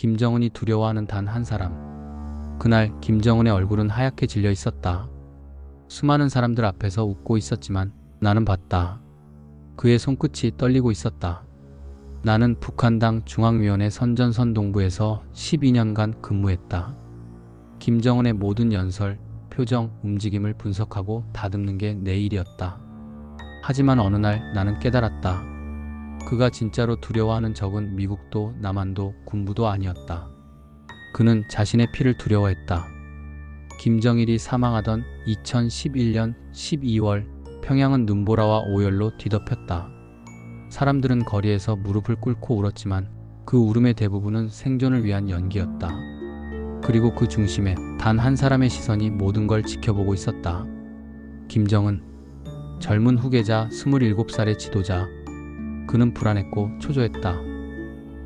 김정은이 두려워하는 단 한 사람. 그날 김정은의 얼굴은 하얗게 질려 있었다. 수많은 사람들 앞에서 웃고 있었지만 나는 봤다. 그의 손끝이 떨리고 있었다. 나는 북한당 중앙위원회 선전선동부에서 12년간 근무했다. 김정은의 모든 연설, 표정, 움직임을 분석하고 다듬는 게 내 일이었다. 하지만 어느 날 나는 깨달았다. 그가 진짜로 두려워하는 적은 미국도 남한도 군부도 아니었다. 그는 자신의 피를 두려워했다. 김정일이 사망하던 2011년 12월 평양은 눈보라와 오열로 뒤덮였다. 사람들은 거리에서 무릎을 꿇고 울었지만 그 울음의 대부분은 생존을 위한 연기였다. 그리고 그 중심에 단 한 사람의 시선이 모든 걸 지켜보고 있었다. 김정은, 젊은 후계자 27살의 지도자. 그는 불안했고 초조했다.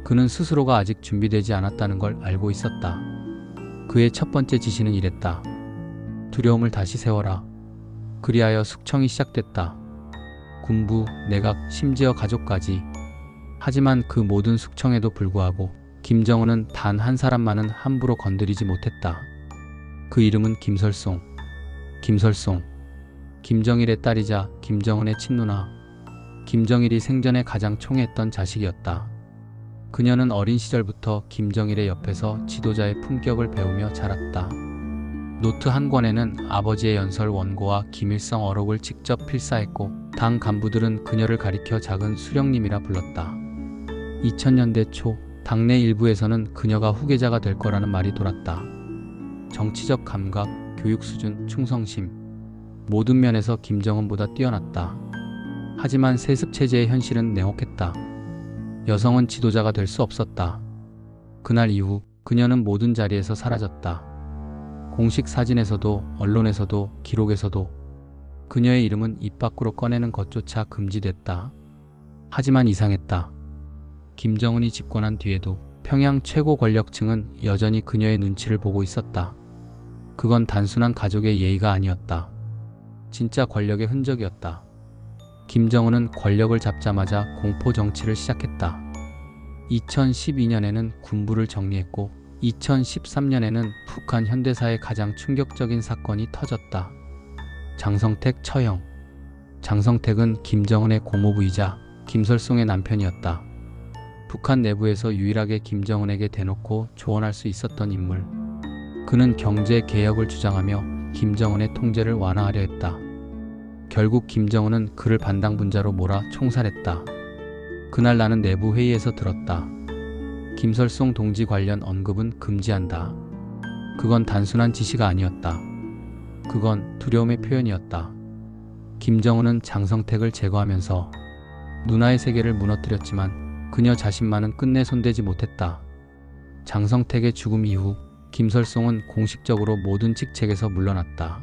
그는 스스로가 아직 준비되지 않았다는 걸 알고 있었다. 그의 첫 번째 지시는 이랬다. 두려움을 다시 세워라. 그리하여 숙청이 시작됐다. 군부, 내각, 심지어 가족까지. 하지만 그 모든 숙청에도 불구하고 김정은은 단 한 사람만은 함부로 건드리지 못했다. 그 이름은 김설송. 김설송. 김정일의 딸이자 김정은의 친누나. 김정일이 생전에 가장 총애했던 자식이었다. 그녀는 어린 시절부터 김정일의 옆에서 지도자의 품격을 배우며 자랐다. 노트 한 권에는 아버지의 연설 원고와 김일성 어록을 직접 필사했고 당 간부들은 그녀를 가리켜 작은 수령님이라 불렀다. 2000년대 초 당내 일부에서는 그녀가 후계자가 될 거라는 말이 돌았다. 정치적 감각, 교육 수준, 충성심 모든 면에서 김정은보다 뛰어났다. 하지만 세습체제의 현실은 냉혹했다. 여성은 지도자가 될 수 없었다. 그날 이후 그녀는 모든 자리에서 사라졌다. 공식 사진에서도 언론에서도 기록에서도 그녀의 이름은 입 밖으로 꺼내는 것조차 금지됐다. 하지만 이상했다. 김정은이 집권한 뒤에도 평양 최고 권력층은 여전히 그녀의 눈치를 보고 있었다. 그건 단순한 가족의 예의가 아니었다. 진짜 권력의 흔적이었다. 김정은은 권력을 잡자마자 공포 정치를 시작했다. 2012년에는 군부를 정리했고 2013년에는 북한 현대사의 가장 충격적인 사건이 터졌다. 장성택 처형. 장성택은 김정은의 고모부이자 김설송의 남편이었다. 북한 내부에서 유일하게 김정은에게 대놓고 조언할 수 있었던 인물. 그는 경제 개혁을 주장하며 김정은의 통제를 완화하려 했다. 결국 김정은은 그를 반당분자로 몰아 총살했다. 그날 나는 내부 회의에서 들었다. 김설송 동지 관련 언급은 금지한다. 그건 단순한 지시가 아니었다. 그건 두려움의 표현이었다. 김정은은 장성택을 제거하면서 누나의 세계를 무너뜨렸지만 그녀 자신만은 끝내 손대지 못했다. 장성택의 죽음 이후 김설송은 공식적으로 모든 직책에서 물러났다.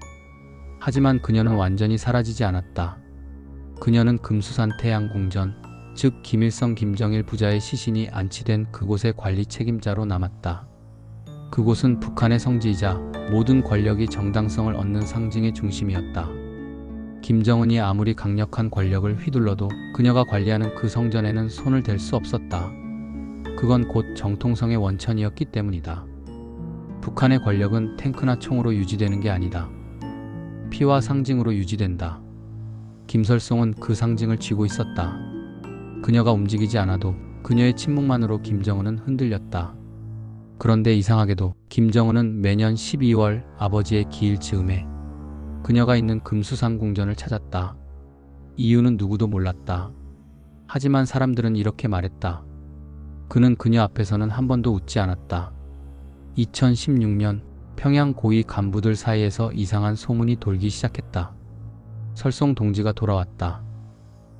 하지만 그녀는 완전히 사라지지 않았다. 그녀는 금수산 태양궁전, 즉 김일성 김정일 부자의 시신이 안치된 그곳의 관리 책임자로 남았다. 그곳은 북한의 성지이자 모든 권력이 정당성을 얻는 상징의 중심이었다. 김정은이 아무리 강력한 권력을 휘둘러도 그녀가 관리하는 그 성전에는 손을 댈 수 없었다. 그건 곧 정통성의 원천이었기 때문이다. 북한의 권력은 탱크나 총으로 유지되는 게 아니다. 피와 상징으로 유지된다. 김설송은 그 상징을 쥐고 있었다. 그녀가 움직이지 않아도 그녀의 침묵만으로 김정은은 흔들렸다. 그런데 이상하게도 김정은은 매년 12월 아버지의 기일 즈음에 그녀가 있는 금수산궁전을 찾았다. 이유는 누구도 몰랐다. 하지만 사람들은 이렇게 말했다. 그는 그녀 앞에서는 한 번도 웃지 않았다. 2016년 평양 고위 간부들 사이에서 이상한 소문이 돌기 시작했다. 설송 동지가 돌아왔다.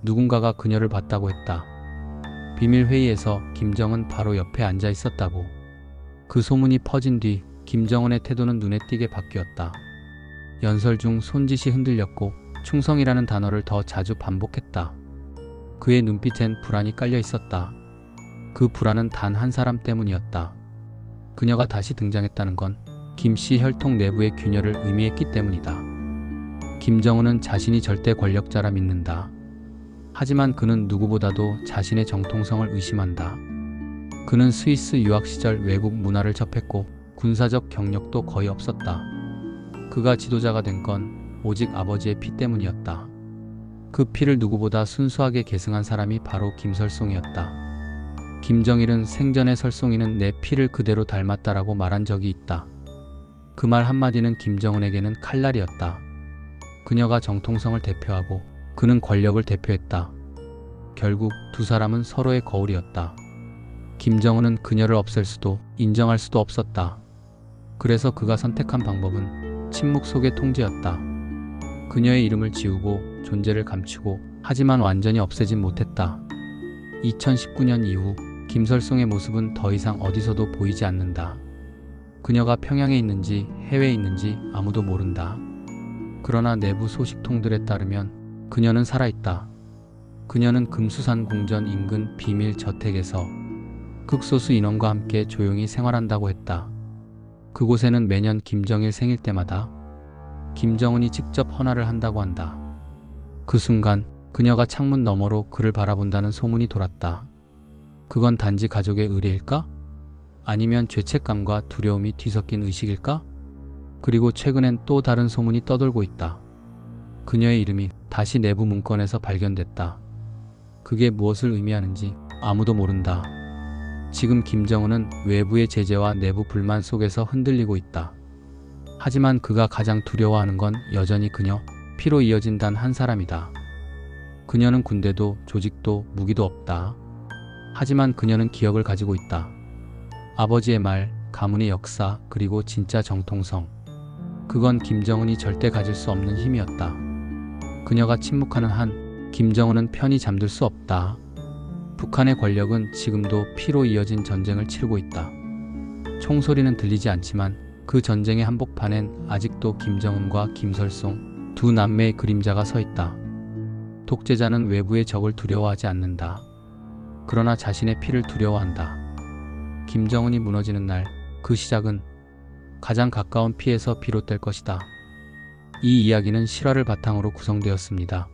누군가가 그녀를 봤다고 했다. 비밀 회의에서 김정은 바로 옆에 앉아 있었다고. 그 소문이 퍼진 뒤 김정은의 태도는 눈에 띄게 바뀌었다. 연설 중 손짓이 흔들렸고 충성이라는 단어를 더 자주 반복했다. 그의 눈빛엔 불안이 깔려 있었다. 그 불안은 단 한 사람 때문이었다. 그녀가 다시 등장했다는 건 김씨 혈통 내부의 균열을 의미했기 때문이다. 김정은은 자신이 절대 권력자라 믿는다. 하지만 그는 누구보다도 자신의 정통성을 의심한다. 그는 스위스 유학 시절 외국 문화를 접했고 군사적 경력도 거의 없었다. 그가 지도자가 된 건 오직 아버지의 피 때문이었다. 그 피를 누구보다 순수하게 계승한 사람이 바로 김설송이었다. 김정일은 생전에 설송이는 내 피를 그대로 닮았다라고 말한 적이 있다. 그 말 한마디는 김정은에게는 칼날이었다. 그녀가 정통성을 대표하고 그는 권력을 대표했다. 결국 두 사람은 서로의 거울이었다. 김정은은 그녀를 없앨 수도 인정할 수도 없었다. 그래서 그가 선택한 방법은 침묵 속의 통제였다. 그녀의 이름을 지우고 존재를 감추고 하지만 완전히 없애진 못했다. 2019년 이후 김설송의 모습은 더 이상 어디서도 보이지 않는다. 그녀가 평양에 있는지 해외에 있는지 아무도 모른다. 그러나 내부 소식통들에 따르면 그녀는 살아있다. 그녀는 금수산 궁전 인근 비밀 저택에서 극소수 인원과 함께 조용히 생활한다고 했다. 그곳에는 매년 김정일 생일 때마다 김정은이 직접 헌화를 한다고 한다. 그 순간 그녀가 창문 너머로 그를 바라본다는 소문이 돌았다. 그건 단지 가족의 의례일까? 아니면 죄책감과 두려움이 뒤섞인 의식일까? 그리고 최근엔 또 다른 소문이 떠돌고 있다. 그녀의 이름이 다시 내부 문건에서 발견됐다. 그게 무엇을 의미하는지 아무도 모른다. 지금 김정은은 외부의 제재와 내부 불만 속에서 흔들리고 있다. 하지만 그가 가장 두려워하는 건 여전히 그녀, 피로 이어진 단 한 사람이다. 그녀는 군대도 조직도 무기도 없다. 하지만 그녀는 기억을 가지고 있다. 아버지의 말, 가문의 역사, 그리고 진짜 정통성. 그건 김정은이 절대 가질 수 없는 힘이었다. 그녀가 침묵하는 한 김정은은 편히 잠들 수 없다. 북한의 권력은 지금도 피로 이어진 전쟁을 치르고 있다. 총소리는 들리지 않지만 그 전쟁의 한복판엔 아직도 김정은과 김설송 두 남매의 그림자가 서 있다. 독재자는 외부의 적을 두려워하지 않는다. 그러나 자신의 피를 두려워한다. 김정은이 무너지는 날, 그 시작은 가장 가까운 피에서 비롯될 것이다. 이 이야기는 실화를 바탕으로 구성되었습니다.